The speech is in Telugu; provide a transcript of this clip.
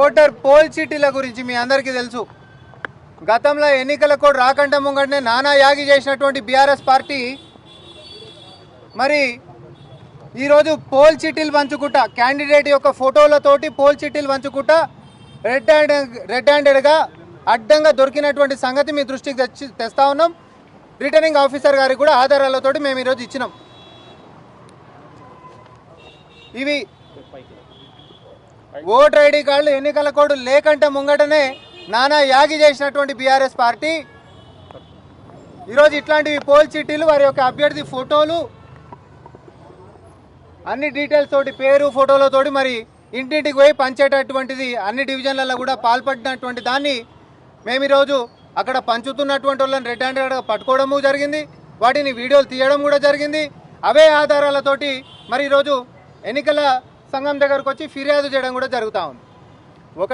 ఓటర్ పోల్ చీటీల గురించి మీ అందరికీ తెలుసు. గతంలో ఎన్నికల కోడ్ రాకంటే ముంగటనే నానా యాగి చేసినటువంటి బీఆర్ఎస్ పార్టీ మరి ఈరోజు పోల్ చీటీలు పంచుకుంటా, క్యాండిడేట్ యొక్క ఫోటోలతోటి పోల్ చీటీలు పంచుకుంటా రెడ్ హ్యాండెడ్గా అడ్డంగా దొరికినటువంటి సంగతి మీ దృష్టికి తెస్తా ఉన్నాం. రిటర్నింగ్ ఆఫీసర్ గారికి కూడా ఆధారాలతోటి మేము ఈరోజు ఇచ్చినాం. ఇవి ఓటర్ ఐడి కార్డులు ఎన్నికల కోడ్ లేకంటే ముంగటనే నానా యాగి చేసినటువంటి బీఆర్ఎస్ పార్టీ ఈరోజు ఇట్లాంటివి పోల్ చీటీలు, వారి యొక్క అభ్యర్థి ఫోటోలు, అన్ని డీటెయిల్స్ తోటి, పేరు ఫోటోలతోటి మరి ఇంటింటికి పోయి పంచేటటువంటిది అన్ని డివిజన్లలో కూడా పాల్పడినటువంటి దాన్ని మేము ఈరోజు అక్కడ పంచుతున్నటువంటి వాళ్ళని రెడ్ హ్యాండెడ్గా పట్టుకోవడము జరిగింది. వాటిని వీడియోలు తీయడం కూడా జరిగింది. అవే ఆధారాలతోటి మరి ఈరోజు ఎన్నికల సంఘం దగ్గరకు వచ్చి ఫిర్యాదు చేయడం కూడా జరుగుతూ ఉంది.